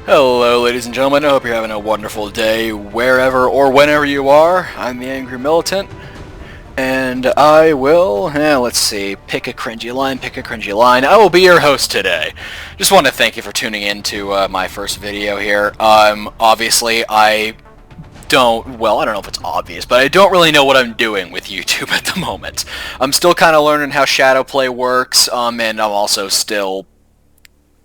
Hello ladies and gentlemen, I hope you're having a wonderful day wherever or whenever you are. I'm the Angry Militant, and I will, let's see, pick a cringy line. I will be your host today. Just want to thank you for tuning in to my first video here. Obviously I don't know if it's obvious, but I don't really know what I'm doing with YouTube at the moment. I'm still kind of learning how shadow play works, and I'm also still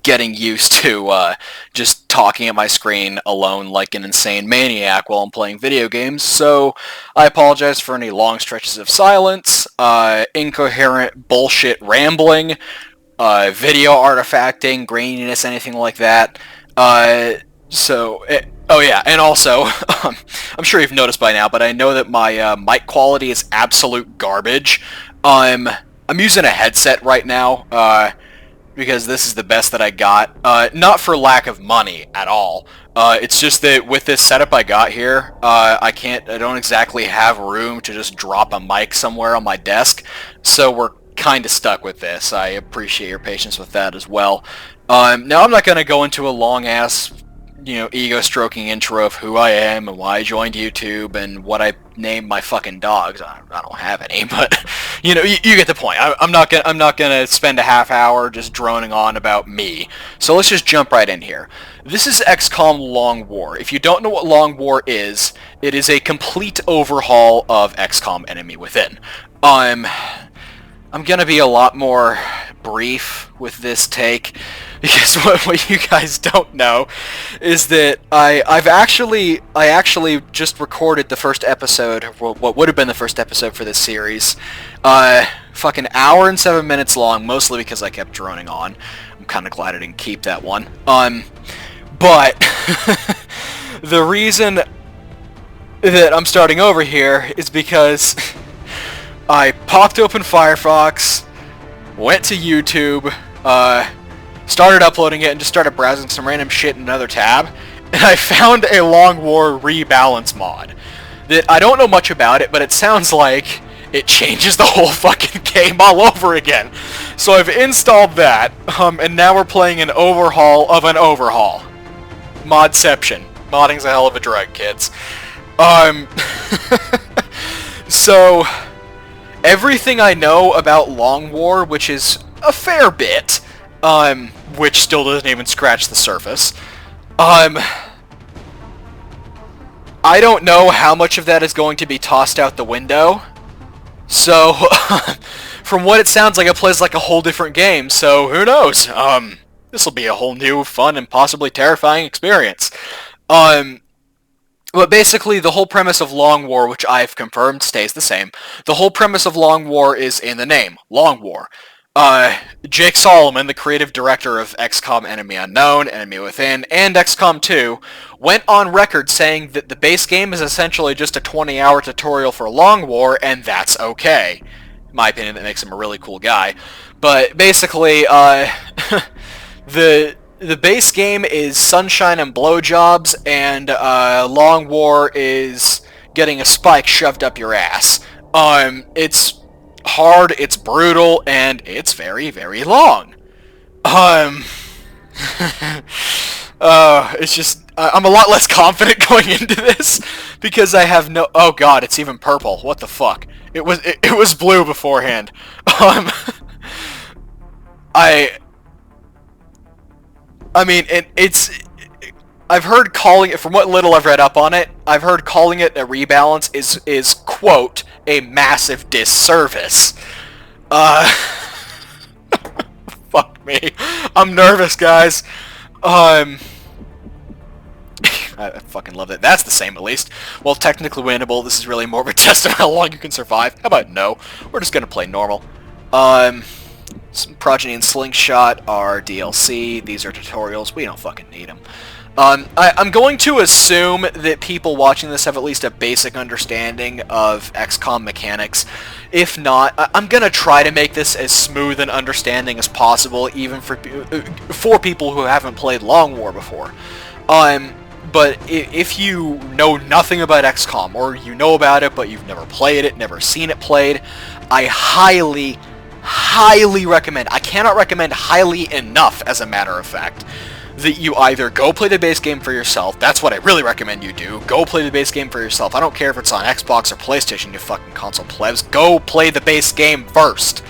getting used to just talking at my screen alone like an insane maniac while I'm playing video games, so I apologize for any long stretches of silence, incoherent bullshit rambling, video artifacting, graininess, anything like that. Oh yeah, and also, I'm sure you've noticed by now, but I know that my mic quality is absolute garbage. I'm using a headset right now, because this is the best that I got. Not for lack of money at all. It's just that with this setup I got here, I don't exactly have room to just drop a mic somewhere on my desk, so we're kind of stuck with this. I appreciate your patience with that as well. Now I'm not going to go into a long-ass, ego-stroking intro of who I am and why I joined YouTube and what I named my fucking dogs. I don't have any, but you get the point. I'm not gonna spend a half hour just droning on about me. So let's just jump right in here. This is XCOM Long War. If you don't know what Long War is, it is a complete overhaul of XCOM Enemy Within. I'm gonna be a lot more brief with this take, because what you guys don't know is that I actually just recorded the first episode, what would have been the first episode for this series, fucking hour and 7 minutes long, mostly because I kept droning on. I'm kind of glad I didn't keep that one. But the reason that I'm starting over here is because I popped open Firefox, went to YouTube, started uploading it, and just started browsing some random shit in another tab, and I found a Long War Rebalance mod. That I don't know much about it, but it sounds like it changes the whole fucking game all over again. So I've installed that, and now we're playing an overhaul of an overhaul. Modception. Modding's a hell of a drug, kids. So everything I know about Long War, which is a fair bit, which still doesn't even scratch the surface, I don't know how much of that is going to be tossed out the window. So, from what it sounds like, it plays like a whole different game, so who knows? This will be a whole new, fun, and possibly terrifying experience. But basically, the whole premise of Long War, which I've confirmed stays the same, the whole premise of Long War is in the name, Long War. Jake Solomon, the creative director of XCOM Enemy Unknown, Enemy Within, and XCOM 2, went on record saying that the base game is essentially just a 20-hour tutorial for Long War, and that's okay. In my opinion, that makes him a really cool guy. But basically, the base game is sunshine and blowjobs, and Long War is getting a spike shoved up your ass. It's hard, it's brutal, and it's very, very long. It's just, I'm a lot less confident going into this, because I have no, oh god, it's even purple, what the fuck. It was blue beforehand. I mean, I've heard calling it, from what little I've read up on it, I've heard calling it a rebalance is quote, a massive disservice. Fuck me. I'm nervous, guys. I fucking love it. That's the same, at least. Well, technically winnable. This is really more of a test of how long you can survive. How about no? We're just gonna play normal. Some Progeny and Slingshot are DLC. These are tutorials. We don't fucking need them. I'm going to assume that people watching this have at least a basic understanding of XCOM mechanics. If not, I'm going to try to make this as smooth and understanding as possible, even for people who haven't played Long War before. But if you know nothing about XCOM, or you know about it but you've never played it, never seen it played, I highly recommend, I cannot recommend highly enough, as a matter of fact, that you either go play the base game for yourself. That's what I really recommend you do. Go play the base game for yourself. I don't care if it's on Xbox or PlayStation, you fucking console plebs. Go play the base game first.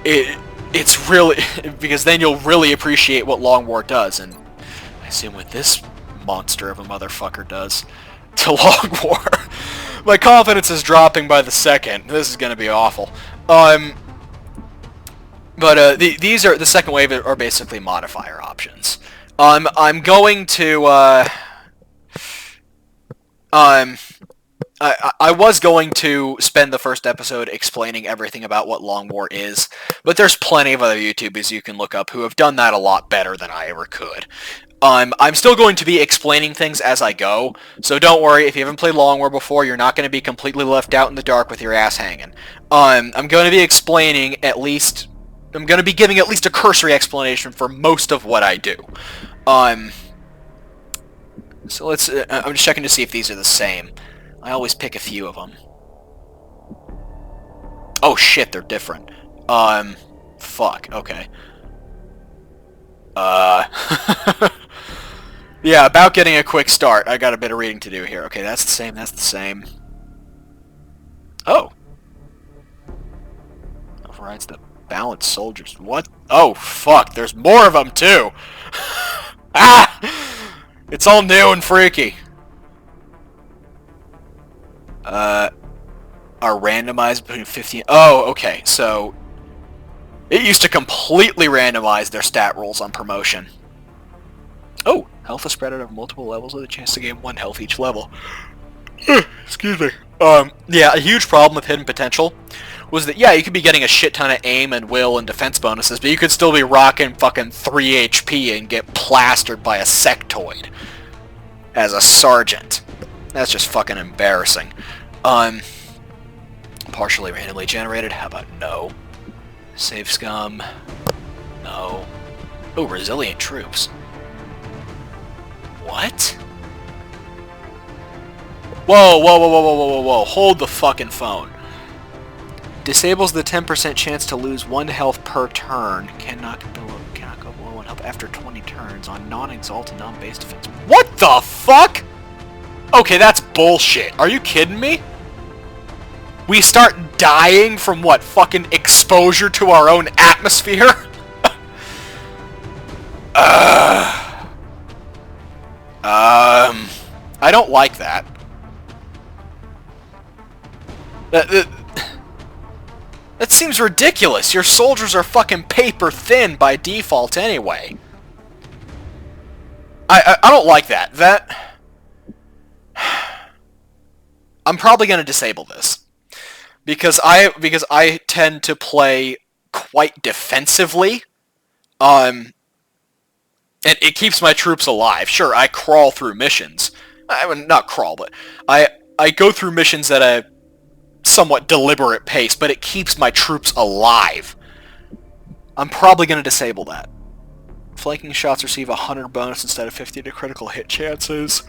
It's really... because then you'll really appreciate what Long War does, and I assume what this monster of a motherfucker does to Long War. My confidence is dropping by the second. This is gonna be awful. But these are the second wave are basically modifier options. I'm going to I was going to spend the first episode explaining everything about what Long War is, but there's plenty of other YouTubers you can look up who have done that a lot better than I ever could. I'm still going to be explaining things as I go, so don't worry, if you haven't played Long War before, you're not going to be completely left out in the dark with your ass hanging. I'm going to be explaining at least... I'm going to be giving at least a cursory explanation for most of what I do. So let's... I'm just checking to see if these are the same. I always pick a few of them. Oh shit, they're different. Fuck, okay. Yeah, about getting a quick start. I got a bit of reading to do here. Okay, that's the same, that's the same. Oh. Overrides the balanced soldiers. What? Oh, fuck, there's more of them, too! Ah! It's all new and freaky. Are randomized between 15... Oh, okay, so... It used to completely randomize their stat rolls on promotion. Oh, health is spread out over multiple levels with a chance to gain 1 health each level. Excuse me. Yeah, a huge problem with hidden potential was that, yeah, you could be getting a shit ton of aim and will and defense bonuses, but you could still be rocking fucking 3 HP and get plastered by a sectoid as a sergeant. That's just fucking embarrassing. Partially randomly generated, how about no? Save scum. No. Oh, resilient troops. What? Whoa, whoa, whoa, whoa, whoa, whoa, whoa, whoa. Hold the fucking phone. Disables the 10% chance to lose 1 health per turn. Cannot go below 1 health after 20 turns on non-exalted, non-base defense. What the fuck? Okay, that's bullshit. Are you kidding me? We start dying from what? Fucking exposure to our own atmosphere? I don't like that. That seems ridiculous. Your soldiers are fucking paper thin by default anyway. I don't like that. I'm probably going to disable this. Because I tend to play quite defensively. And it keeps my troops alive. Sure, I crawl through missions. I mean, not crawl, but I go through missions at a somewhat deliberate pace, but it keeps my troops alive. I'm probably going to disable that. Flanking shots receive 100 bonus instead of 50 to critical hit chances.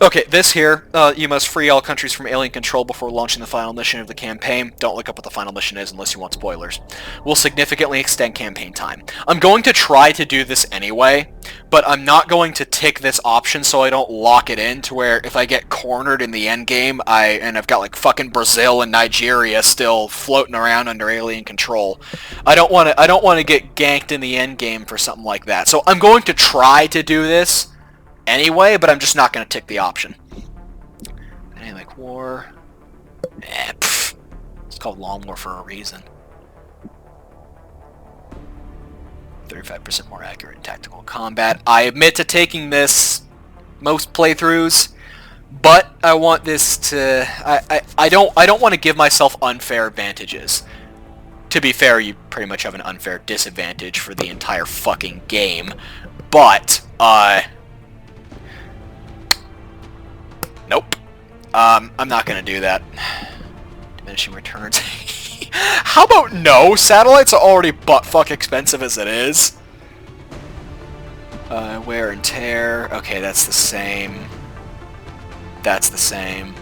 Okay, this here, you must free all countries from alien control before launching the final mission of the campaign. Don't look up what the final mission is unless you want spoilers. Will significantly extend campaign time. I'm going to try to do this anyway, but I'm not going to tick this option so I don't lock it in to where if I get cornered in the end game, and I've got like fucking Brazil and Nigeria still floating around under alien control. I don't want to get ganked in the end game for something like that. So I'm going to try to do this anyway, but I'm just not going to tick the option. Dynamic war. It's called Long War for a reason. 35% more accurate in tactical combat. I admit to taking this most playthroughs, but I want this to... I don't want to give myself unfair advantages. To be fair, you pretty much have an unfair disadvantage for the entire fucking game, but, nope. I'm not gonna do that. Diminishing returns. How about no? Satellites are already butt-fuck expensive as it is. Wear and tear. Okay, that's the same. That's the same.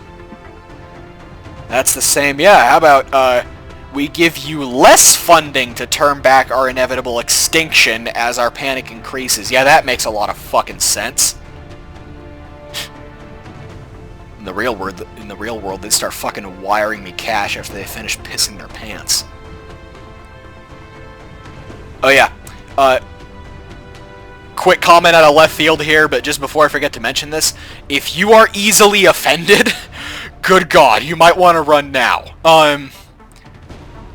That's the same. Yeah, how about, we give you less funding to turn back our inevitable extinction as our panic increases. Yeah, that makes a lot of fucking sense. In the real world, they start fucking wiring me cash after they finish pissing their pants. Oh yeah, quick comment out of left field here, but just before I forget to mention this, if you are easily offended, good God, you might want to run now.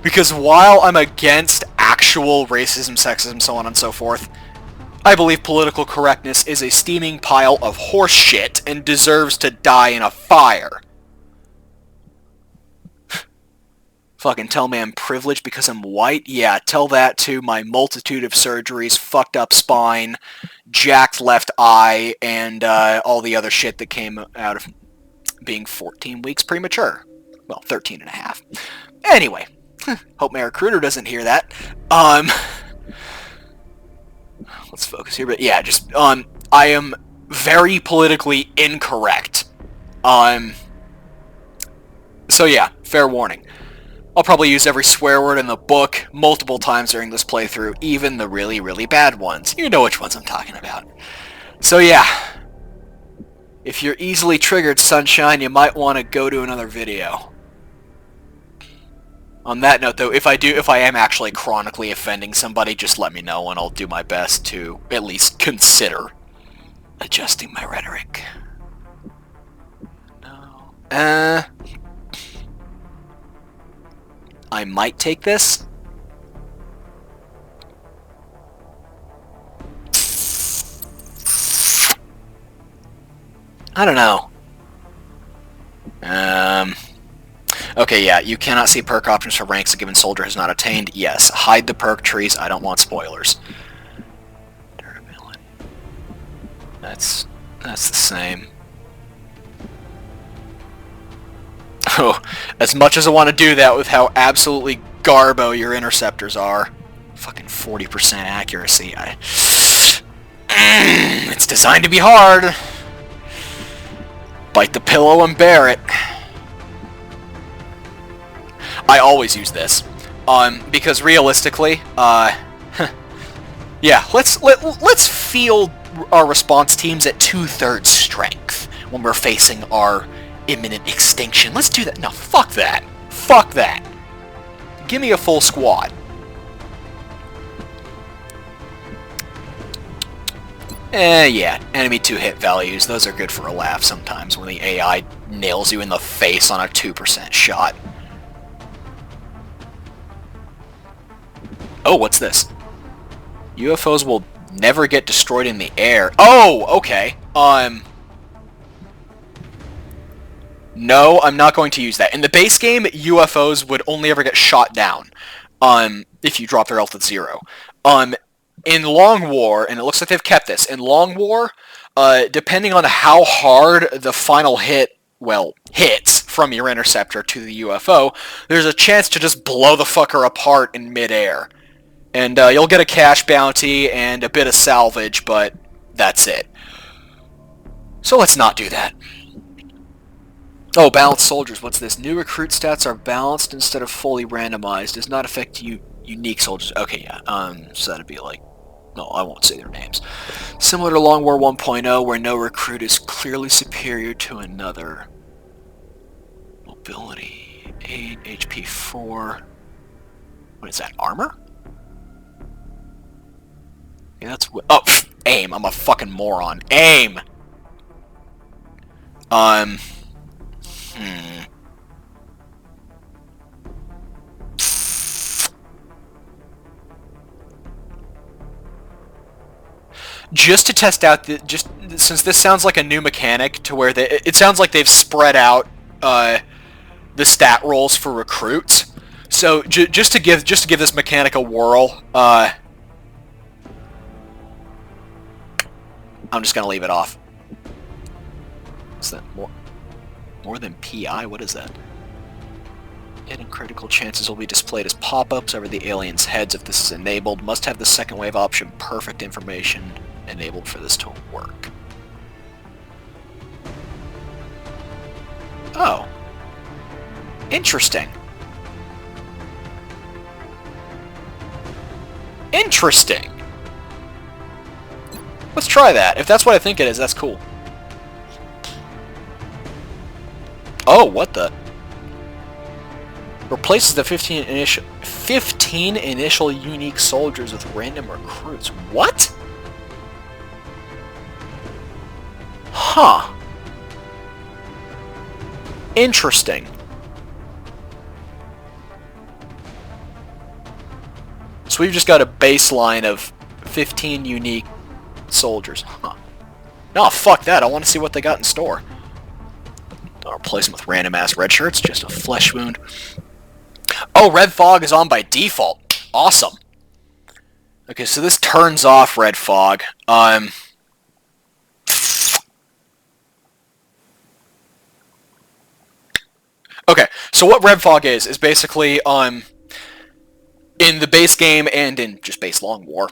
Because while I'm against actual racism, sexism, so on and so forth, I believe political correctness is a steaming pile of horse shit and deserves to die in a fire. Fucking tell me I'm privileged because I'm white? Yeah, tell that to my multitude of surgeries, fucked up spine, jacked left eye, and all the other shit that came out of being 14 weeks premature. Well, 13 and a half. Anyway, hope my recruiter doesn't hear that. Let's focus here, but yeah, just, I am very politically incorrect. So yeah, fair warning. I'll probably use every swear word in the book multiple times during this playthrough, even the really, really bad ones. You know which ones I'm talking about. So yeah, if you're easily triggered, Sunshine, you might want to go to another video. On that note, though, if I am actually chronically offending somebody, just let me know and I'll do my best to at least consider adjusting my rhetoric. No. I might take this. I don't know. Okay, yeah, you cannot see perk options for ranks a given soldier has not attained. Yes, hide the perk trees. I don't want spoilers. Durability. That's the same. Oh, as much as I want to do that with how absolutely garbo your interceptors are. Fucking 40% accuracy. It's designed to be hard. Bite the pillow and bear it. I always use this. Because realistically, yeah, let's field our response teams at 2/3 strength when we're facing our imminent extinction. Let's do that. No, fuck that. Fuck that. Give me a full squad. Yeah, enemy 2-hit values. Those are good for a laugh sometimes when the AI nails you in the face on a 2% shot. Oh, what's this? UFOs will never get destroyed in the air. Oh, okay. No, I'm not going to use that. In the base game, UFOs would only ever get shot down if you drop their health at 0. In Long War, and it looks like they've kept this, in Long War, depending on how hard the final hit, hits from your interceptor to the UFO, there's a chance to just blow the fucker apart in midair. And you'll get a cash bounty and a bit of salvage, but that's it. So let's not do that. Oh, balanced soldiers. What's this? New recruit stats are balanced instead of fully randomized. Does not affect unique soldiers. Okay, yeah. So that'd be like... No, I won't say their names. Similar to Long War 1.0, where no recruit is clearly superior to another. Mobility 8, HP 4. What is that? Armor? Yeah, that's... Oh, aim. I'm a fucking moron. Aim! Just to test out since this sounds like a new mechanic to where it sounds like they've spread out the stat rolls for recruits. So just to give this mechanic a whirl, I'm just gonna leave it off. What's that? More than PI? What is that? Hidden critical chances will be displayed as pop-ups over the aliens' heads if this is enabled. Must have the second wave option perfect information enabled for this to work. Oh. Interesting. Interesting. Let's try that. If that's what I think it is, that's cool. Oh, what the? Replaces the 15 initial unique soldiers with random recruits. What? Huh. Interesting. So we've just got a baseline of 15 unique soldiers. Huh. No, fuck that. I want to see what they got in store. Don't replace them with random-ass red shirts. Just a flesh wound. Oh, red fog is on by default. Awesome. Okay, so this turns off red fog. Okay, so what red fog is basically, in the base game and in just base long war,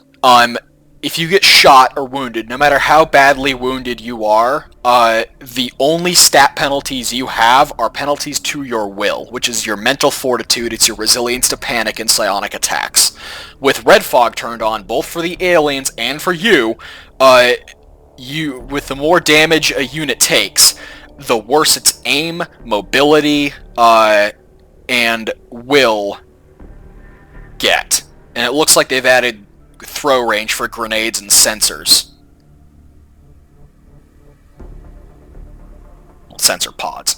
if you get shot or wounded, no matter how badly wounded you are, the only stat penalties you have are penalties to your will, which is your mental fortitude, it's your resilience to panic and psionic attacks. With red fog turned on, both for the aliens and for you, with the more damage a unit takes, the worse its aim, mobility, and will get. And it looks like they've added throw range for grenades and sensors. Well, sensor pods.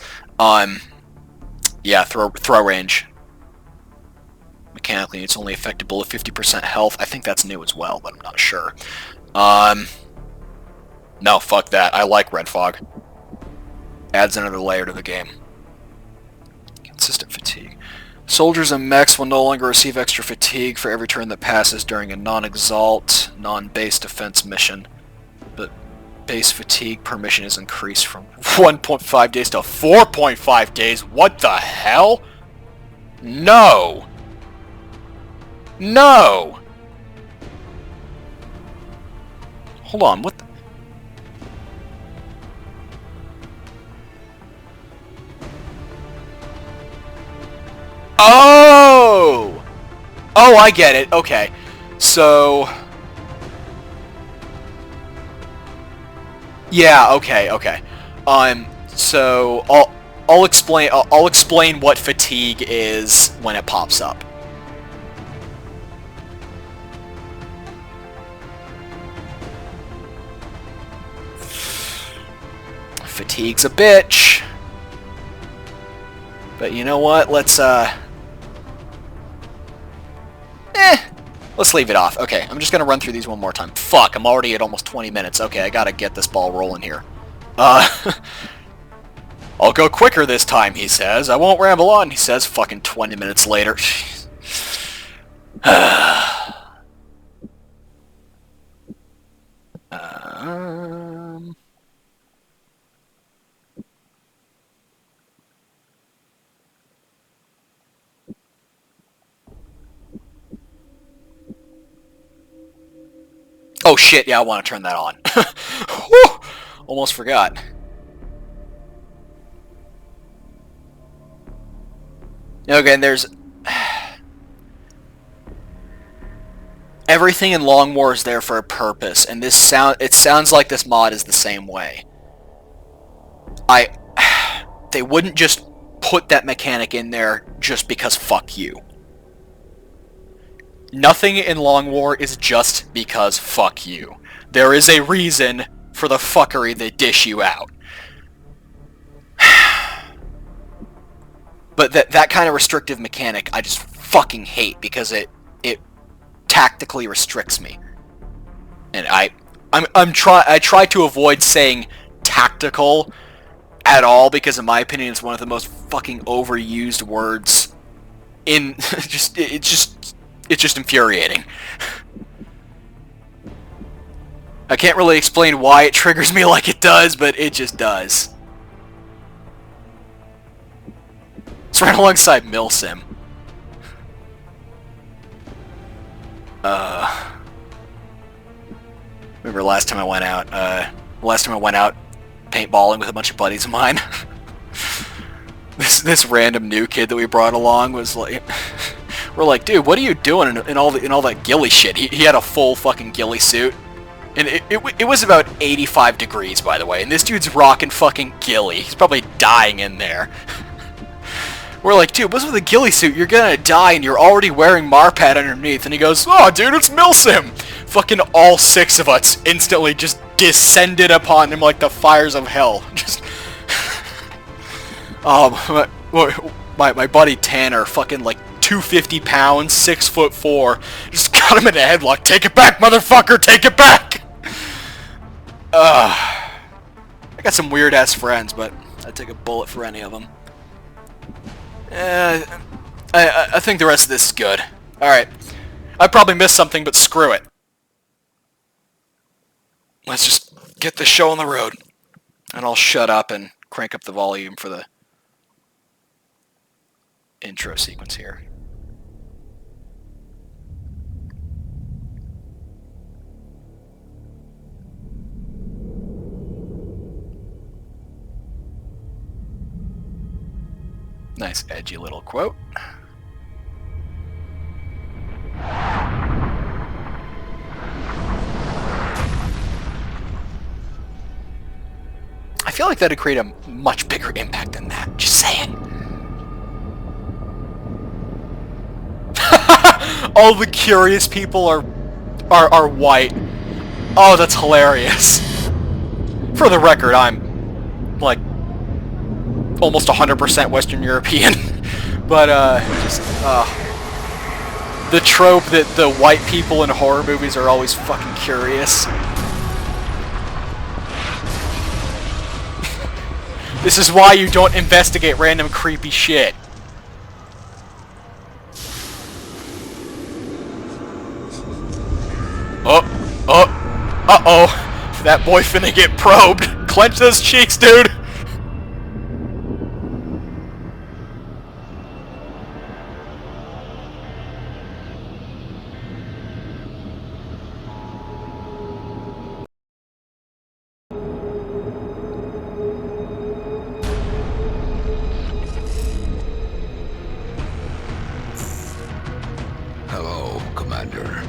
Yeah, throw range. Mechanically, it's only affected below 50% health. I think that's new as well, but I'm not sure. No, fuck that. I like red fog. Adds another layer to the game. Consistent fatigue. Soldiers and mechs will no longer receive extra fatigue for every turn that passes during a non-exalt, non-base defense mission. But base fatigue per mission is increased from 1.5 days to 4.5 days. What the hell? No! No! Hold on, what the... Oh! Oh, I get it. Okay. So... Yeah, okay, okay. So I'll explain what fatigue is when it pops up. Fatigue's a bitch. But you know what? Let's leave it off. Okay, I'm just gonna run through these one more time. Fuck, I'm already at almost 20 minutes. Okay, I gotta get this ball rolling here. I'll go quicker this time, he says. I won't ramble on, he says, fucking 20 minutes later. Oh shit, yeah, I want to turn that on. Whew, almost forgot. Okay, there's... Everything in Long War is there for a purpose, and it sounds like this mod is the same way. They wouldn't just put that mechanic in there just because fuck you. Nothing in Long War is just because fuck you. There is a reason for the fuckery they dish you out. But that kind of restrictive mechanic I just fucking hate because it tactically restricts me. And I try to avoid saying tactical at all because in my opinion it's one of the most fucking overused words in it's just infuriating. I can't really explain why it triggers me like it does, but it just does. It's right alongside Milsim. Remember last time I went out, paintballing with a bunch of buddies of mine? This random new kid that we brought along was like... We're like, dude, what are you doing in all that ghillie shit? He had a full fucking ghillie suit. And it was about 85 degrees, by the way, and this dude's rocking fucking ghillie. He's probably dying in there. We're like, dude, what's with the ghillie suit? You're gonna die, and you're already wearing Marpad underneath. And he goes, oh, dude, it's Milsim! Fucking all 6 of us instantly just descended upon him like the fires of hell. Just... my buddy Tanner, fucking like 250 pounds, 6'4", just got him in a headlock. Take it back, motherfucker! Take it back! I got some weird-ass friends, but I'd take a bullet for any of them. I think the rest of this is good. Alright. I probably missed something, but screw it. Let's just get this show on the road. And I'll shut up and crank up the volume for the intro sequence here. Nice edgy little quote. I feel like that'd create a much bigger impact than that. Just saying. All the curious people are white. Oh, that's hilarious. For the record, I'm like almost 100% Western European, but just the trope that the white people in horror movies are always fucking curious. This is why you don't investigate random creepy shit. Uh-oh. That boy finna get probed. Clench those cheeks, dude. Hello, Commander.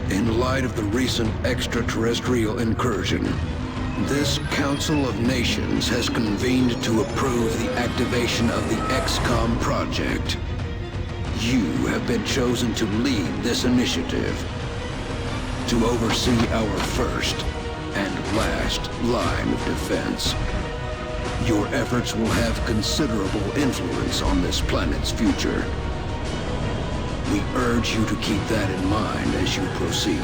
In light of the recent extraterrestrial incursion, this Council of Nations has convened to approve the activation of the XCOM project. You have been chosen to lead this initiative, to oversee our first and last line of defense. Your efforts will have considerable influence on this planet's future. We urge you to keep that in mind as you proceed.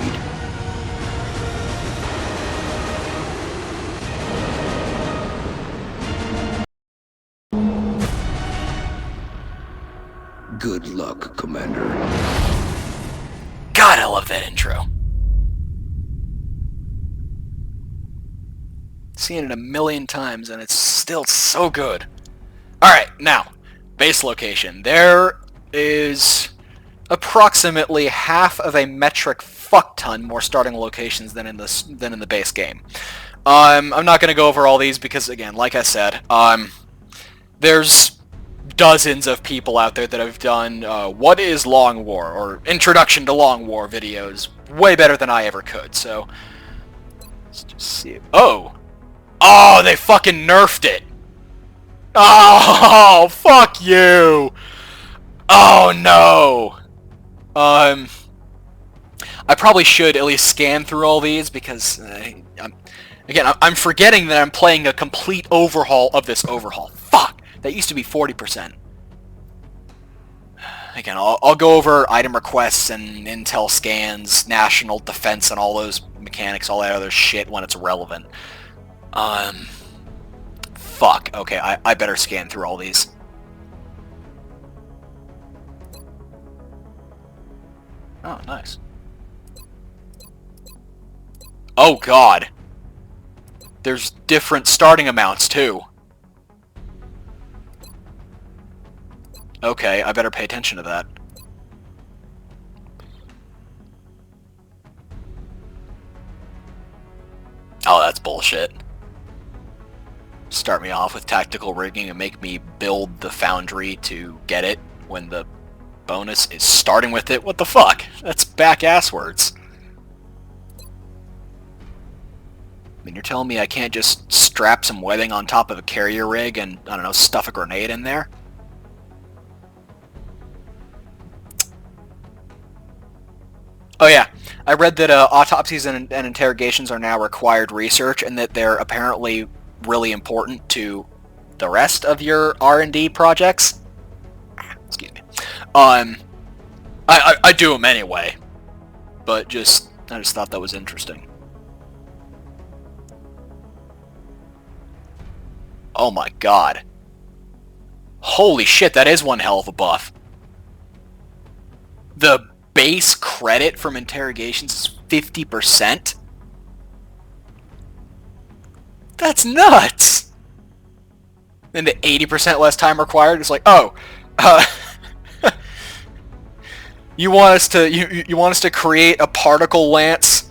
Good luck, Commander. God, I love that intro. Seen it a million times and it's still so good. Alright, now, base location. There is approximately half of a metric fuckton more starting locations than in the base game. I'm not going to go over all these because, again, like I said, there's dozens of people out there that have done What is Long War, or Introduction to Long War videos way better than I ever could, so let's just see. Oh, they fucking nerfed it. Oh, fuck you. Oh, no. I probably should at least scan through all these because, I'm forgetting that I'm playing a complete overhaul of this overhaul. Fuck! That used to be 40%. Again, I'll go over item requests and intel scans, national defense, and all those mechanics, all that other shit when it's relevant. Fuck. Okay, I better scan through all these. Oh, nice. Oh, God. There's different starting amounts, too. Okay, I better pay attention to that. Oh, that's bullshit. Start me off with tactical rigging and make me build the foundry to get it when the bonus is starting with it. What the fuck? That's back-ass words. I mean, you're telling me I can't just strap some webbing on top of a carrier rig and, I don't know, stuff a grenade in there? Oh yeah, I read that autopsies and interrogations are now required research, and that they're apparently really important to the rest of your R&D projects. Excuse me. I do them anyway, but I just thought that was interesting. Oh my god. Holy shit, that is one hell of a buff. The base credit from interrogations is 50%? That's nuts! And the 80% less time required is like, oh, you want us to you want us to create a particle lance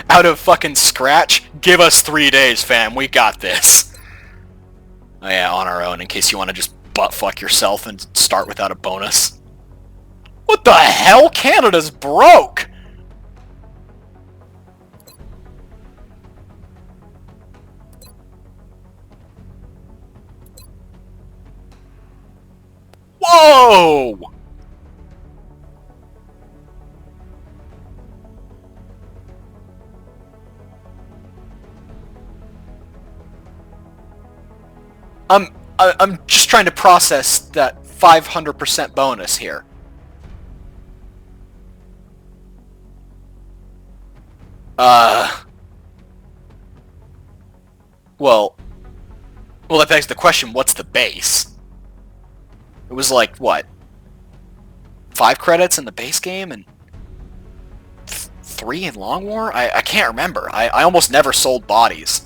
out of fucking scratch? Give us 3 days, fam. We got this. Oh yeah, on our own, in case you want to just butt-fuck yourself and start without a bonus. What the hell? Canada's broke! Whoa! I'm just trying to process that 500% bonus here. Well, that begs the question, what's the base? It was like, what? 5 credits in the base game and 3 in Long War? I can't remember. I almost never sold bodies.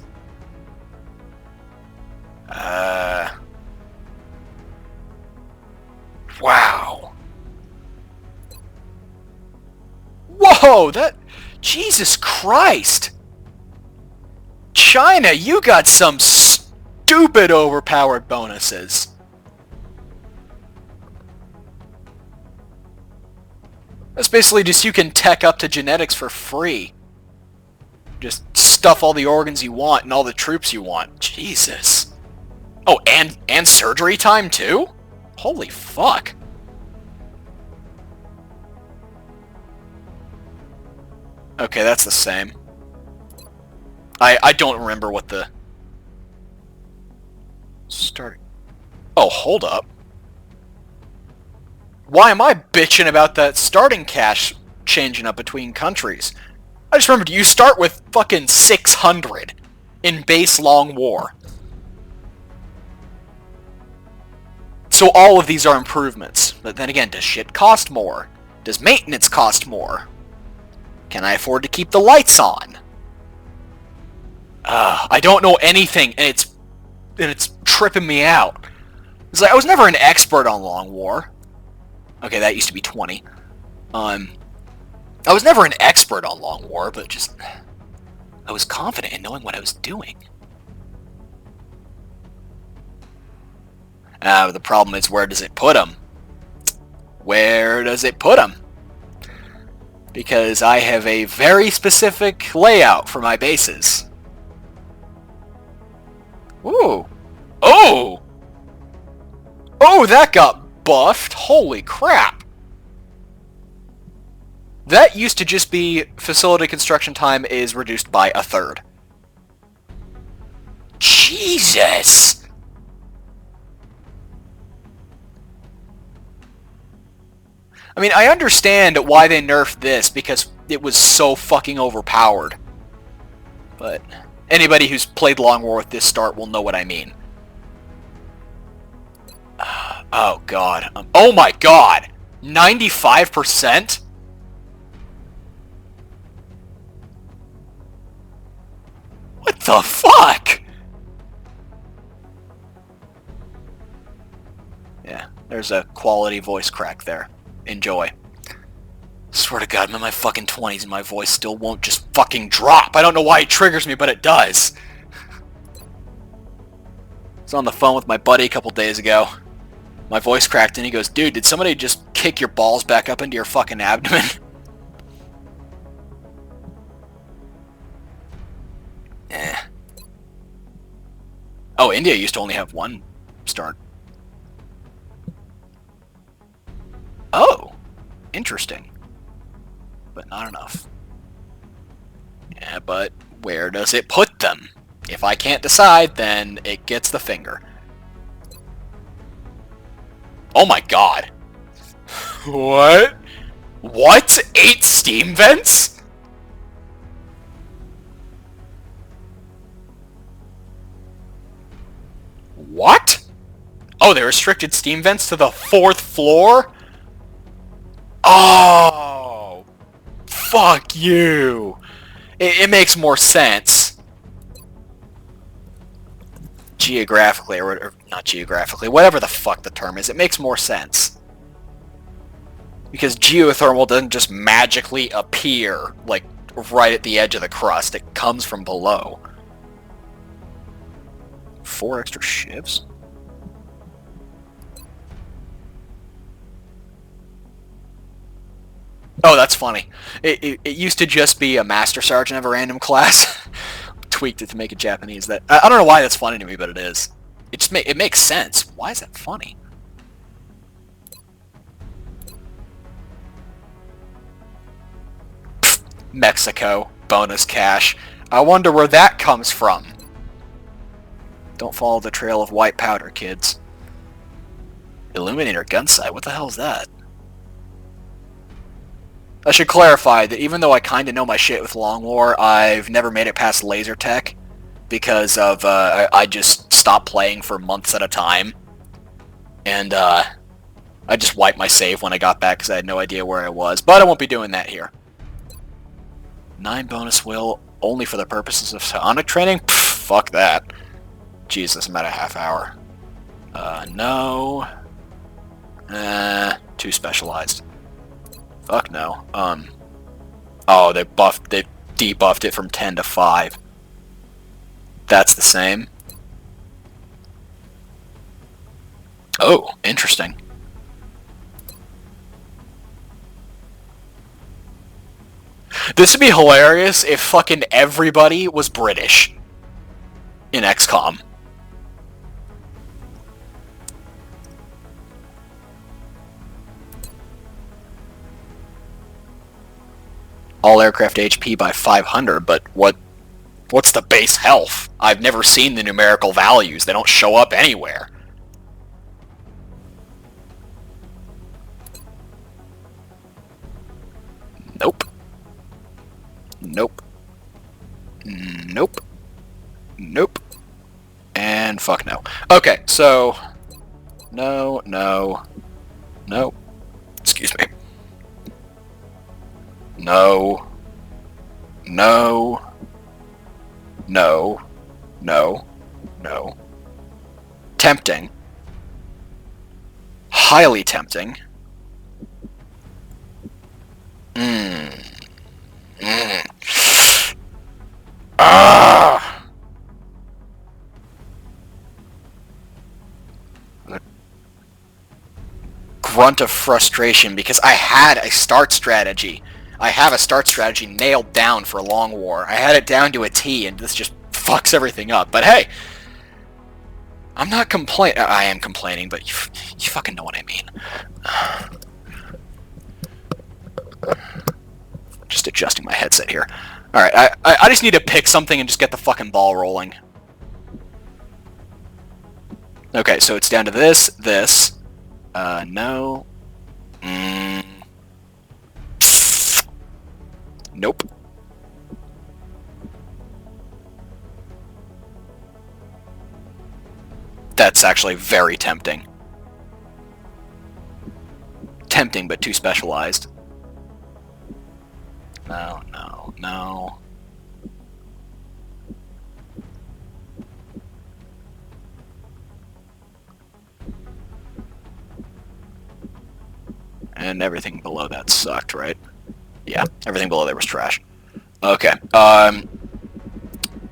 Wow. Whoa, that... Jesus Christ! China, you got some stupid overpowered bonuses. That's basically just you can tech up to genetics for free. Just stuff all the organs you want and all the troops you want. Jesus. Oh, and surgery time too? Holy fuck. Okay, that's the same. I don't remember what the... Start... Oh, hold up. Why am I bitching about that starting cash changing up between countries? I just remembered you start with fucking 600 in base Long War. So all of these are improvements. But then again, does shit cost more? Does maintenance cost more? Can I afford to keep the lights on? I don't know anything, and it's tripping me out. It's like, I was never an expert on Long War. Okay, that used to be 20. I was never an expert on Long War, but just... I was confident in knowing what I was doing. The problem is, where does it put them? Where does it put them? Because I have a very specific layout for my bases. Ooh. Oh! Oh, that got buffed. Holy crap. That used to just be facility construction time is reduced by 1/3. Jesus! I mean, I understand why they nerfed this, because it was so fucking overpowered. But anybody who's played Long War with this start will know what I mean. Oh god. Oh my god! 95%? What the fuck? Yeah, there's a quality voice crack there. Enjoy. Swear to God, I'm in my fucking 20s and my voice still won't just fucking drop. I don't know why it triggers me, but it does. I was on the phone with my buddy a couple days ago. My voice cracked and he goes, dude, did somebody just kick your balls back up into your fucking abdomen? Eh. Oh, India used to only have one start. Oh, interesting. But not enough. Yeah, but where does it put them? If I can't decide, then it gets the finger. Oh my god. What? What? 8 steam vents? What? Oh, they restricted steam vents to the 4th floor? Oh! Fuck you! It makes more sense. Geographically, or not geographically, whatever the fuck the term is, it makes more sense. Because geothermal doesn't just magically appear, like, right at the edge of the crust. It comes from below. 4 extra shifts? Oh, that's funny. It used to just be a Master Sergeant of a random class. Tweaked it to make it Japanese. That I don't know why that's funny to me, but it is. It just it makes sense. Why is that funny? Pfft, Mexico. Bonus cash. I wonder where that comes from. Don't follow the trail of white powder, kids. Illuminator gun sight? What the hell is that? I should clarify that even though I kinda know my shit with Long War, I've never made it past laser tech because of, I just stopped playing for months at a time. And, I just wiped my save when I got back because I had no idea where I was. But I won't be doing that here. 9 bonus will, only for the purposes of psionic training? Pfft, fuck that. Jesus, I'm at a half hour. No. Too specialized. Fuck no. Oh, they debuffed it from 10 to 5. That's the same. Oh, interesting. This would be hilarious if fucking everybody was British in XCOM. All aircraft HP by 500, but what's the base health? I've never seen the numerical values. They don't show up anywhere. Nope. Nope. Nope. Nope. And fuck no. Okay, so... No, no. No. Excuse me. No. No. No. No. No. Tempting. Highly tempting. Ah! Grunt of frustration because I had a start strategy. I have a start strategy nailed down for Long War. I had it down to a T, and this just fucks everything up. But hey, I'm not complaining. I am complaining, but you fucking know what I mean. Just adjusting my headset here. Alright, I just need to pick something and just get the fucking ball rolling. Okay, so it's down to this. No. Nope. That's actually very tempting. Tempting, but too specialized. No, no, no. And everything below that sucked, right? Yeah, everything below there was trash. Okay,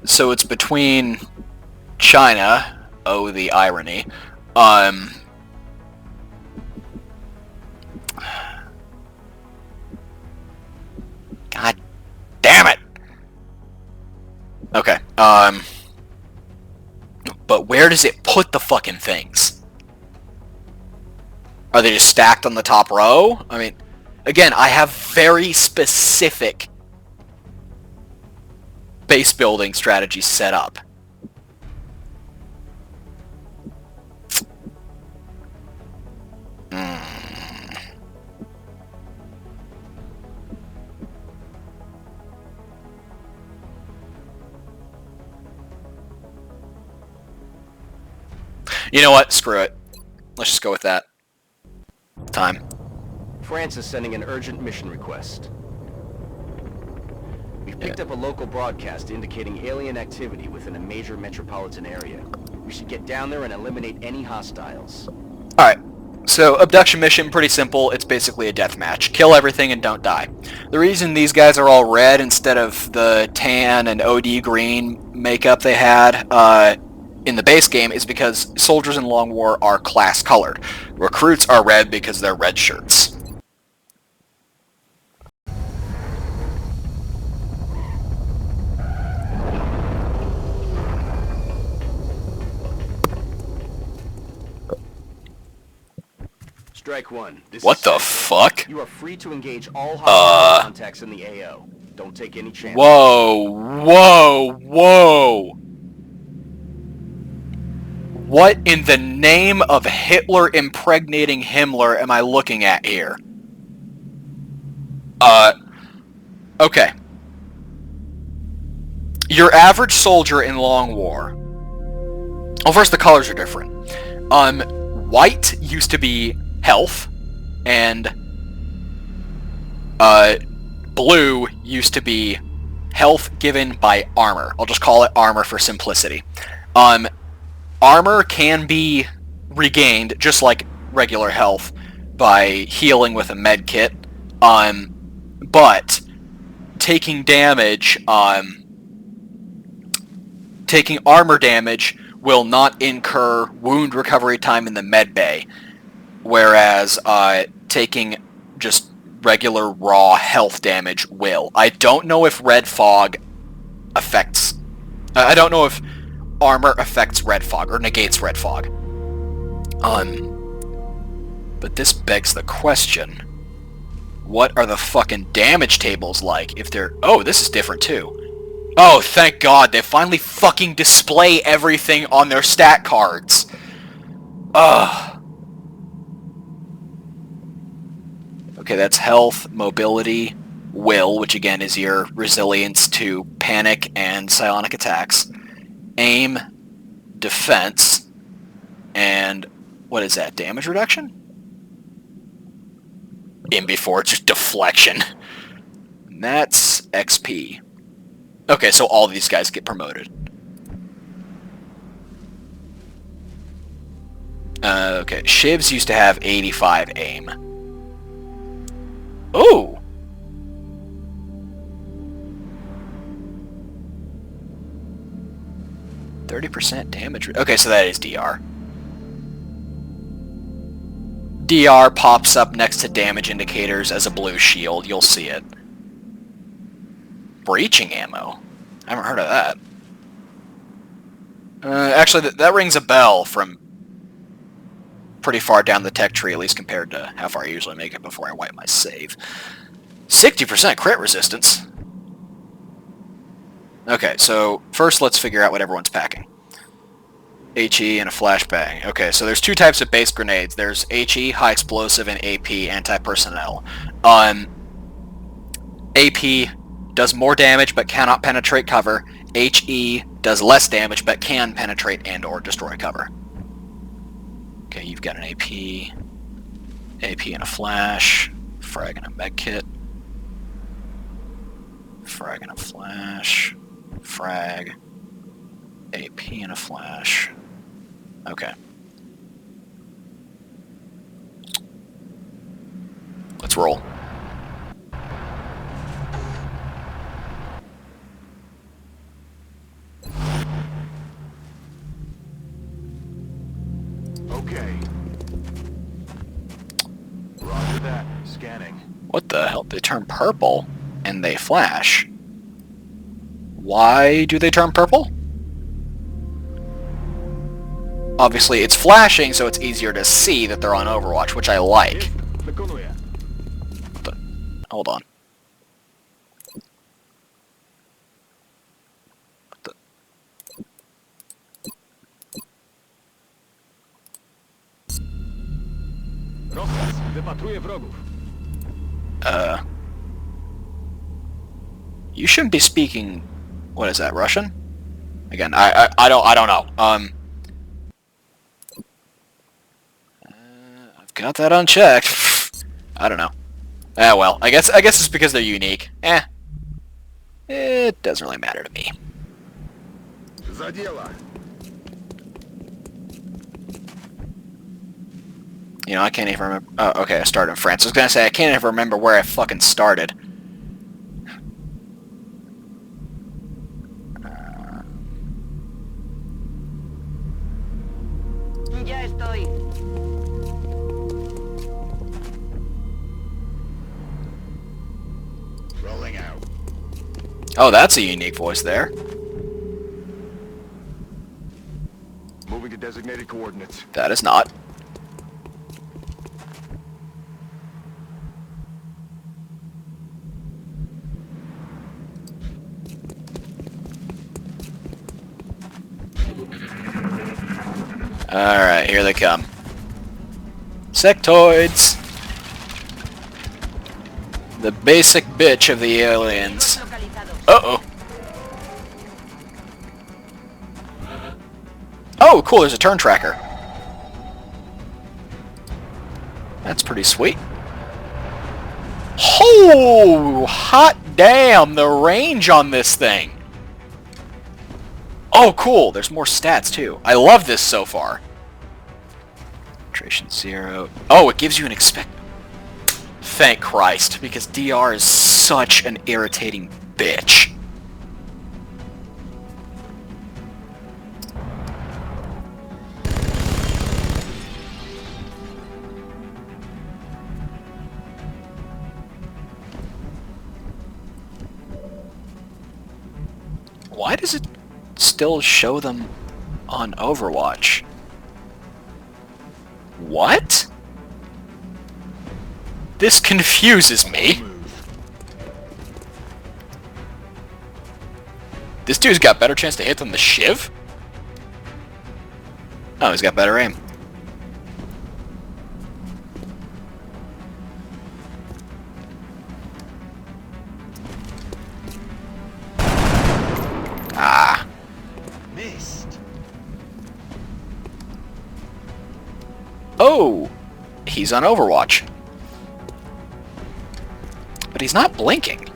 so it's between China, oh the irony, Okay. But where does it put the fucking things? Are they just stacked on the top row? I mean, again, I have very specific base building strategies set up. You know what? Screw it. Let's just go with that. Time. France is sending an urgent mission request. We've picked up a local broadcast indicating alien activity within a major metropolitan area. We should get down there and eliminate any hostiles. Alright. So, abduction mission, pretty simple. It's basically a death match. Kill everything and don't die. The reason these guys are all red instead of the tan and OD green makeup they had, in the base game is because soldiers in Long War are class colored. Recruits are red because they're red shirts. Strike one. This What is the Central. fuck? You are free to engage all hostile contacts in the AO. Don't take any chances. Whoa, whoa, whoa. What in the name of Hitler impregnating Himmler am I looking at here? Okay. Your average soldier in Long War... Well, first, the colors are different. White used to be health, and blue used to be health given by armor. I'll just call it armor for simplicity. Armor can be regained, just like regular health, by healing with a med kit, but taking damage, taking armor damage will not incur wound recovery time in the med bay, whereas taking just regular raw health damage will. I don't know if red fog affects... I don't know if armor affects red fog, or negates red fog. But this begs the question. What are the fucking damage tables like if they're... Oh, this is different too. Oh, thank God, they finally fucking display everything on their stat cards. Ugh. Okay, that's health, mobility, will, which again is your resilience to panic and psionic attacks. Aim, defense, and what is that, damage reduction? In before, it's just deflection. And that's XP. Okay, so all these guys get promoted. Okay, Shivs used to have 85 aim. Ooh! 30% damage. Okay, so that is DR. DR pops up next to damage indicators as a blue shield. You'll see it. Breaching ammo. I haven't heard of that. Actually, that rings a bell from pretty far down the tech tree, at least compared to how far I usually make it before I wipe my save. 60% crit resistance. Okay, so first let's figure out what everyone's packing. HE and a flashbang. Okay, so there's two types of base grenades. There's HE, high explosive, and AP, anti-personnel. AP does more damage but cannot penetrate cover. HE does less damage but can penetrate and or destroy cover. Okay, you've got an AP and a flash, frag and a medkit, frag and a flash, frag, AP and a flash. Okay. Let's roll. Okay. Roger that. Scanning. What the hell? They turn purple and they flash. Why do they turn purple? Obviously, it's flashing, so it's easier to see that they're on Overwatch, which I like. But, hold on. You shouldn't be speaking. What is that? Russian? Again, I don't know. I've got that unchecked. I don't know. Ah, well, I guess it's because they're unique. It doesn't really matter to me. You know, I can't even remember. Oh, okay, I started in France. I was gonna say I can't even remember where I fucking started. Ya estoy. Rolling out. Oh, that's a unique voice there. Moving to designated coordinates. That is not. Alright, here they come. Sectoids! The basic bitch of the aliens. Uh-oh. Oh, cool, there's a turn tracker. That's pretty sweet. Oh, hot damn, the range on this thing. Oh, cool, there's more stats, too. I love this so far. Penetration 0. Oh, it gives you an expect... Thank Christ, because DR is such an irritating bitch. Why does it still show them on Overwatch? What? This confuses me. This dude's got better chance to hit than the Shiv? Oh, he's got better aim. Ah. Missed. Oh! He's on Overwatch. But he's not blinking.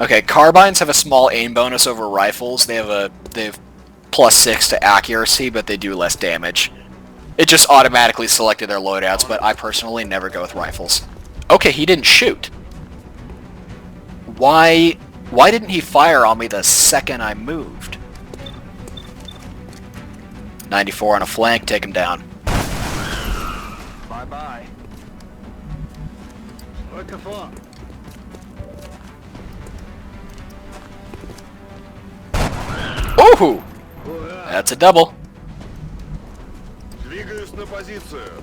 Okay, carbines have a small aim bonus over rifles. They have +6 to accuracy, but they do less damage. It just automatically selected their loadouts, but I personally never go with rifles. Okay, he didn't shoot. Why didn't he fire on me the second I moved? 94 on a flank, take him down. Bye-bye. Ooh! That's a double. Двигаюсь на позицию.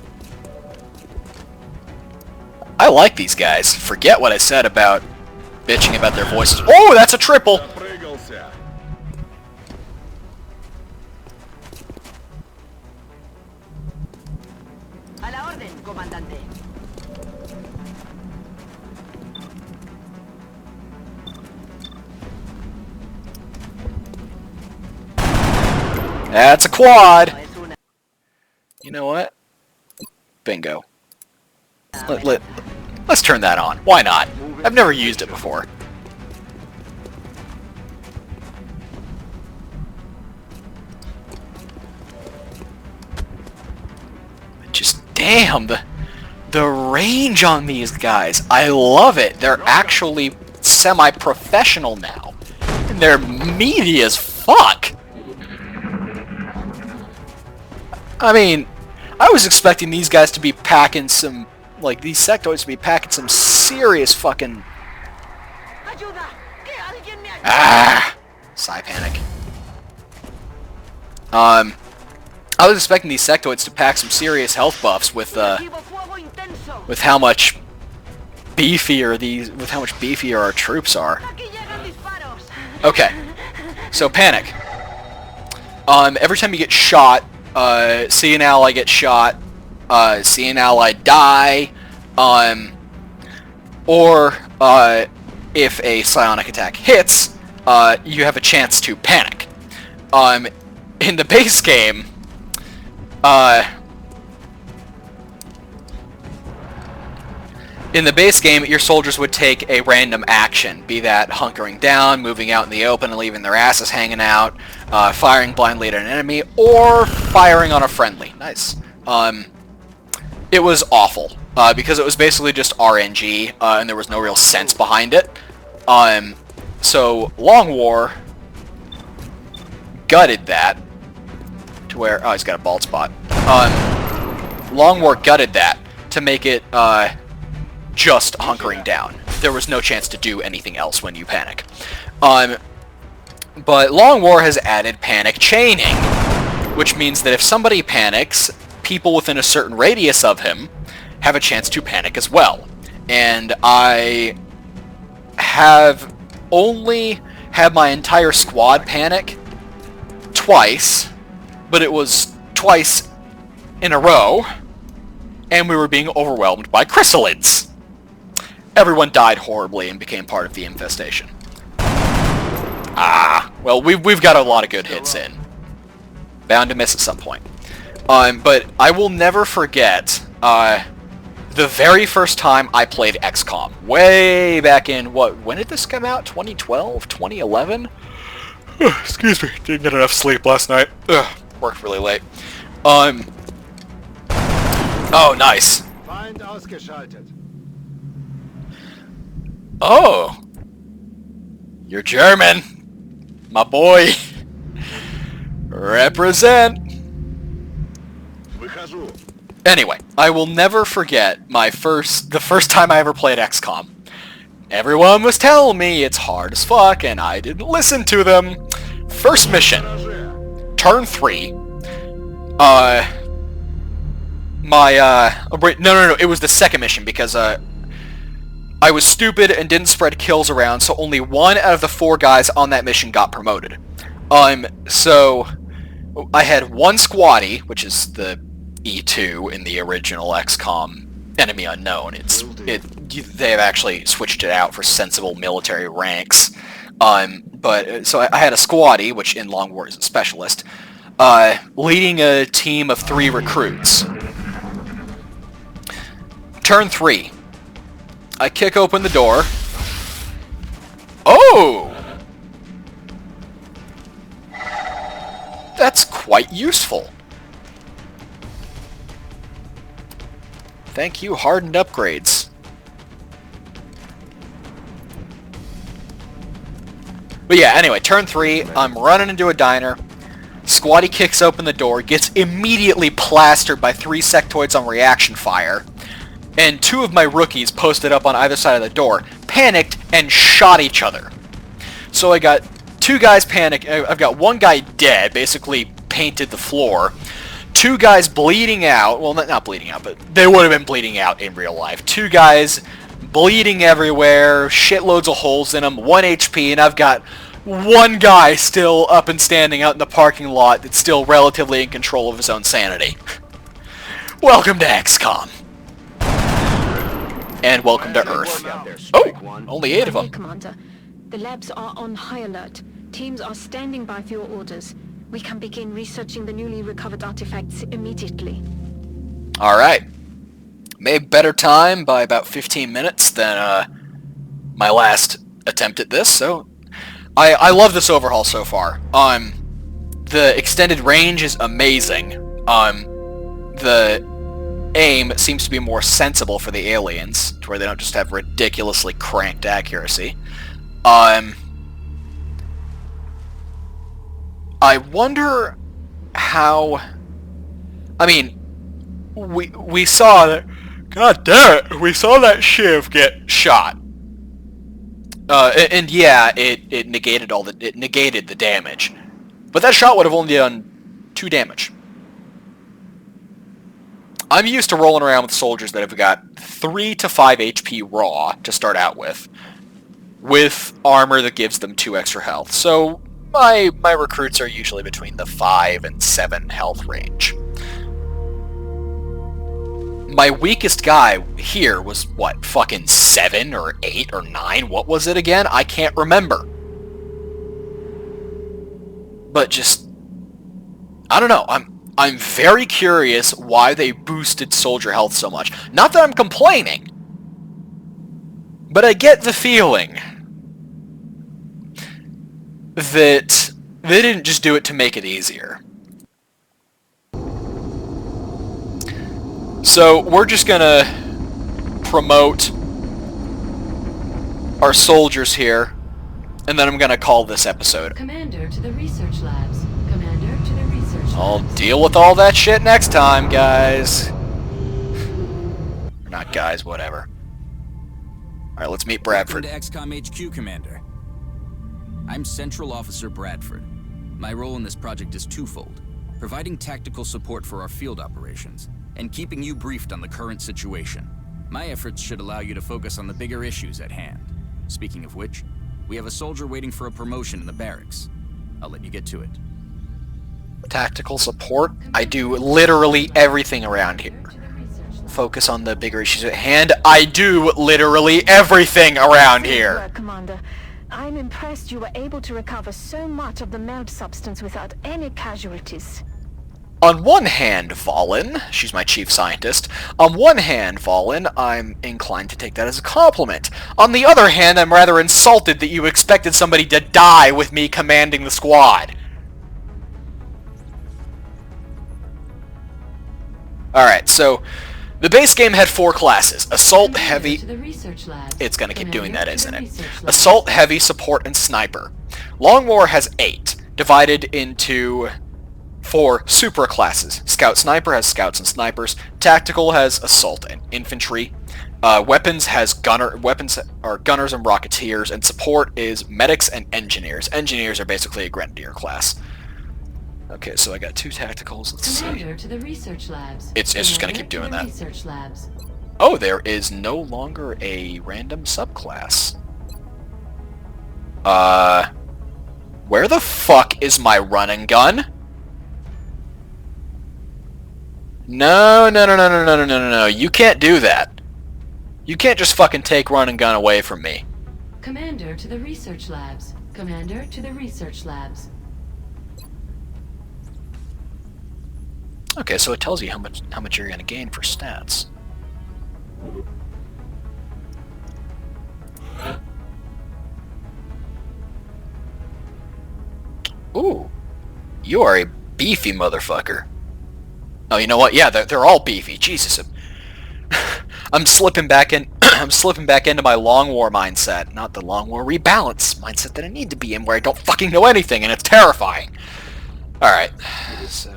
I like these guys. Forget what I said about bitching about their voices. Oh, that's a triple! Запрыгался. A la orden, comandante. That's a quad! No es una. You know what? Bingo. Let's turn that on. Why not? I've never used it before. Just damn, the range on these guys. I love it. They're actually semi-professional now. And they're meaty as fuck. I mean, I was expecting these guys to be packing some, like, these sectoids would be packing some serious fucking... Ayuda. Que alguien me ayude. Ah! Sigh panic. I was expecting these sectoids to pack some serious health buffs with Recibo fuego intenso. how much beefier our troops are. Aquí llegan disparos. Okay, so panic. Every time you get shot, see an ally get shot, see an ally die, or if a psionic attack hits, you have a chance to panic. In the base game, your soldiers would take a random action, be that hunkering down, moving out in the open and leaving their asses hanging out, firing blindly at an enemy, or firing on a friendly. Nice. It was awful, because it was basically just RNG, and there was no real sense behind it. So Long War gutted that to where... Oh, he's got a bald spot. Long War gutted that to make it just hunkering down. There was no chance to do anything else when you panic. But Long War has added panic chaining, which means that if somebody panics, people within a certain radius of him have a chance to panic as well. And I have only had my entire squad panic twice, but it was twice in a row, and we were being overwhelmed by chrysalids. Everyone died horribly and became part of the infestation. Well, we've got a lot of good hits in. Bound to miss at some point. But I will never forget the very first time I played XCOM. Way back in, when did this come out? 2012? 2011? Excuse me, didn't get enough sleep last night. Worked really late. Oh, nice. Feind ausgeschaltet. Oh! You're German! My boy! Represent! Выхожу. Anyway, I will never forget the first time I ever played XCOM. Everyone was telling me it's hard as fuck, and I didn't listen to them. First mission. Turn 3. No, it was the second mission, because, I was stupid and didn't spread kills around, so only one out of the 4 guys on that mission got promoted. So, I had one squatty, which is the E2 in the original XCOM Enemy Unknown. They've actually switched it out for sensible military ranks. So I had a squatty, which in Long War is a specialist, leading a team of 3 recruits. Turn 3. I kick open the door. Oh! That's quite useful. Thank you, hardened upgrades. But yeah, anyway, turn 3, I'm running into a diner. Squatty kicks open the door, gets immediately plastered by 3 sectoids on reaction fire, and 2 of my rookies posted up on either side of the door, panicked, and shot each other. So I got 2 guys panic. I've got 1 guy dead, basically painted the floor. 2 guys bleeding out. Well, not bleeding out, but they would have been bleeding out in real life. 2 guys bleeding everywhere, shitloads of holes in them, 1 HP, and I've got 1 guy still up and standing out in the parking lot that's still relatively in control of his own sanity. Welcome to XCOM. And welcome to Earth. Oh, only 8 of them. Commander, the labs are on high alert. Teams are standing by for your orders. We can begin researching the newly recovered artifacts immediately. Alright. Made better time by about 15 minutes than my last attempt at this, so I love this overhaul so far. The extended range is amazing. The aim seems to be more sensible for the aliens, to where they don't just have ridiculously cranked accuracy. I wonder how... I mean, we saw that God damn it! We saw that shiv get shot. And yeah, it negated the damage. But that shot would have only done 2 damage. I'm used to rolling around with soldiers that have got 3 to 5 HP raw to start out with armor that gives them 2 extra health. So my recruits are usually between the 5 and 7 health range. My weakest guy here was, what, fucking 7 or 8 or 9? What was it again? I can't remember. But just, I don't know, I'm very curious why they boosted soldier health so much. Not that I'm complaining, but I get the feeling that they didn't just do it to make it easier. So we're just gonna promote our soldiers here, and then I'm gonna call this episode. Commander to the research labs. Commander to the research labs. I'll deal with all that shit next time, guys. Or not guys, whatever. Alright, let's meet Bradford. Welcome to XCOM HQ, Commander. I'm Central Officer Bradford. My role in this project is twofold: providing tactical support for our field operations, and keeping you briefed on the current situation. My efforts should allow you to focus on the bigger issues at hand. Speaking of which, we have a soldier waiting for a promotion in the barracks. I'll let you get to it. Tactical support? I do literally everything around here. Focus on the bigger issues at hand. I do literally everything around here. Good, Commander. I'm impressed you were able to recover so much of the melt substance without any casualties. On one hand, Valen, she's my chief scientist, on one hand, Valen, I'm inclined to take that as a compliment. On the other hand, I'm rather insulted that you expected somebody to die with me commanding the squad. Alright, so the base game had 4 classes. Assault, Heavy... It's gonna keep doing that, isn't it? Assault, Heavy, Support, and Sniper. Long War has 8, divided into 4 super classes. Scout Sniper has Scouts and Snipers. Tactical has Assault and Infantry. Weapons has Weapons are Gunners and Rocketeers, and Support is Medics and Engineers. Engineers are basically a Grenadier class. Okay, so I got 2 tacticals. Let's see. To the research labs. It's just gonna keep doing that. Research labs. Oh, there is no longer a random subclass. Where the fuck is my run and gun? No, you can't do that. You can't just fucking take run and gun away from me. Commander to the research labs. Commander to the research labs. Okay, so it tells you how much you're gonna gain for stats. Ooh, you are a beefy motherfucker. Oh, you know what? Yeah, they're all beefy. Jesus, I'm slipping back in. I'm slipping back into my Long War mindset, not the Long War Rebalance mindset that I need to be in, where I don't fucking know anything, and it's terrifying. All right, so.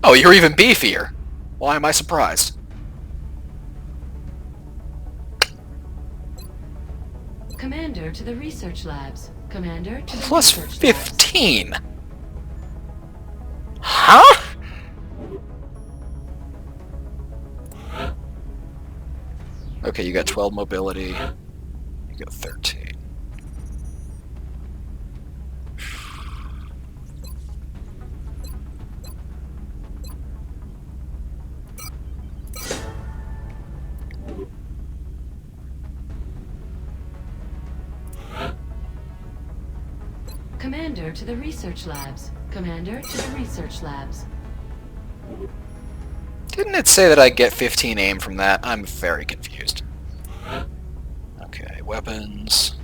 Oh, you're even beefier. Why am I surprised? Commander to the research labs. Commander to the Plus research 15. Labs. Huh? Okay, you got 12 mobility. You got 13. Commander to the research labs. Commander to the research labs. Didn't it say that I get 15 aim from that? I'm very confused. Okay, weapons.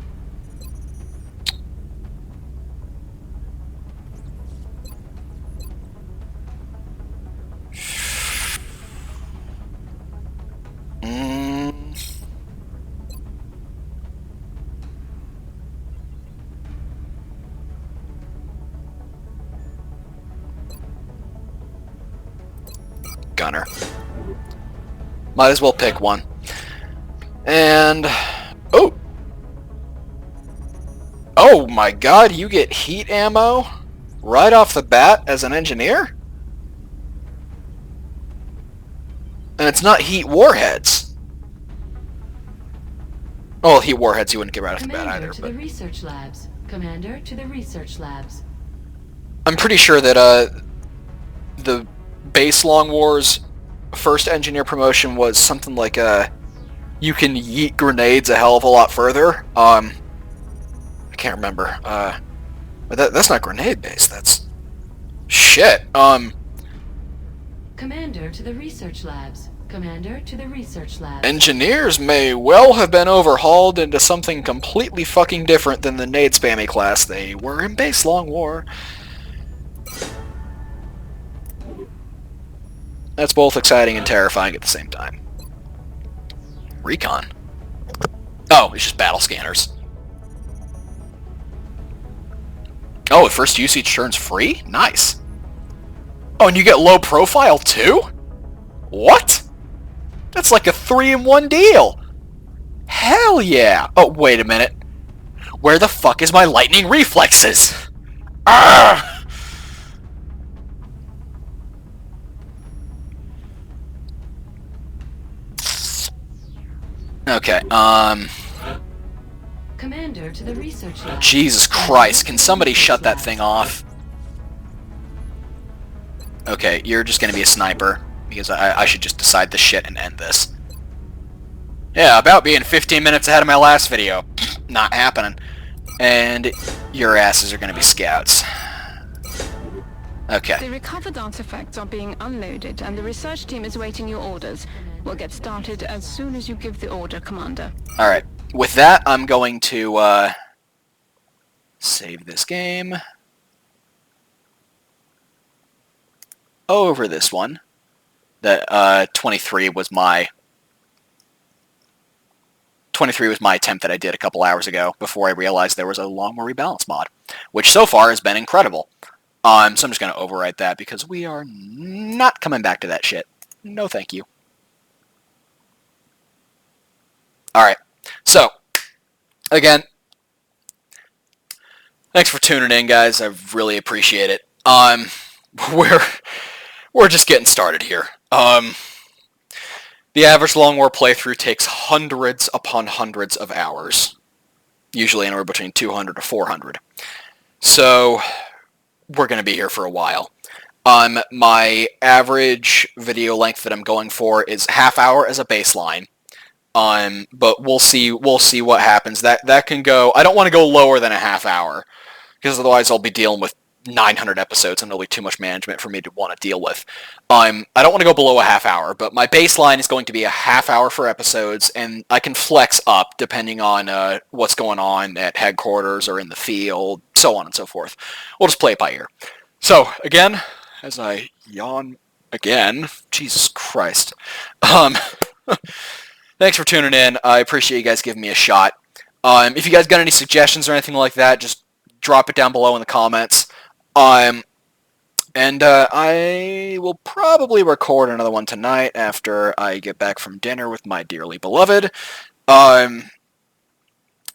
Gunner. Might as well pick one. And... oh! Oh my god, you get heat ammo right off the bat as an engineer? And it's not heat warheads. Oh, heat warheads you wouldn't get right off the bat either. To the research labs. Commander to the research labs. I'm pretty sure that the base Long War's first engineer promotion was something like you can yeet grenades a hell of a lot further. I can't remember. But that's not grenade based. That's shit. Commander to the research labs. Commander to the research labs. Engineers may well have been overhauled into something completely fucking different than the nade spammy class they were in base Long War. That's both exciting and terrifying at the same time. Recon. Oh, it's just battle scanners. Oh, first usage turns free? Nice. Oh, and you get low profile too? What? That's like a 3-in-1 deal. Hell yeah. Oh, wait a minute. Where the fuck is my lightning reflexes? Arrgh! Okay, Commander to the research lab. Jesus Christ, can somebody shut that thing off? Okay, you're just gonna be a sniper, because I should just decide this shit and end this. Yeah, about being 15 minutes ahead of my last video. Not happening. And your asses are gonna be scouts. Okay. The recovered artifacts are being unloaded, and the research team is waiting your orders. We'll get started as soon as you give the order, Commander. Alright. With that, I'm going to, save this game. Over this one. That, 23 was my... 23 was my attempt that I did a couple hours ago, before I realized there was a Long War Rebalanced mod. Which so far has been incredible. So I'm just going to overwrite that, because we are not coming back to that shit. No thank you. Alright, so, again, thanks for tuning in, guys. I really appreciate it. We're just getting started here. The average Long War playthrough takes hundreds upon hundreds of hours. Usually anywhere between 200 to 400. So, we're going to be here for a while. My average video length that I'm going for is half hour as a baseline. But we'll see what happens. That can go... I don't want to go lower than a half hour, because otherwise I'll be dealing with 900 episodes and it'll be too much management for me to want to deal with. I don't want to go below a half hour, but my baseline is going to be a half hour for episodes, and I can flex up depending on what's going on at headquarters or in the field, so on and so forth. We'll just play it by ear. So, again, as I yawn again, Jesus Christ. Thanks for tuning in. I appreciate you guys giving me a shot. If you guys got any suggestions or anything like that, just drop it down below in the comments. I will probably record another one tonight after I get back from dinner with my dearly beloved. But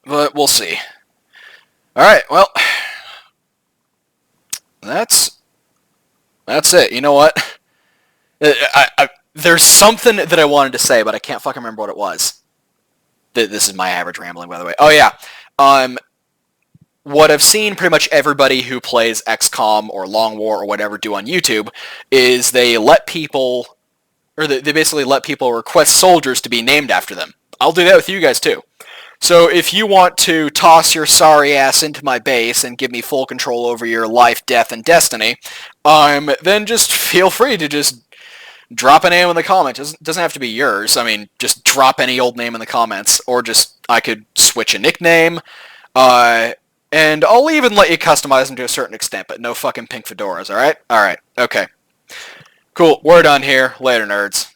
we'll see. Alright, well, that's it. You know what? There's something that I wanted to say, but I can't fucking remember what it was. This is my average rambling, by the way. Oh, yeah. What I've seen pretty much everybody who plays XCOM or Long War or whatever do on YouTube is they let people, or they basically let people request soldiers to be named after them. I'll do that with you guys, too. So if you want to toss your sorry ass into my base and give me full control over your life, death, and destiny, then just feel free to just drop a name in the comments. It doesn't have to be yours. I mean, just drop any old name in the comments. Or just, I could switch a nickname. And I'll even let you customize them to a certain extent, but no fucking pink fedoras, alright? Alright, okay. Cool, we're done here. Later, nerds.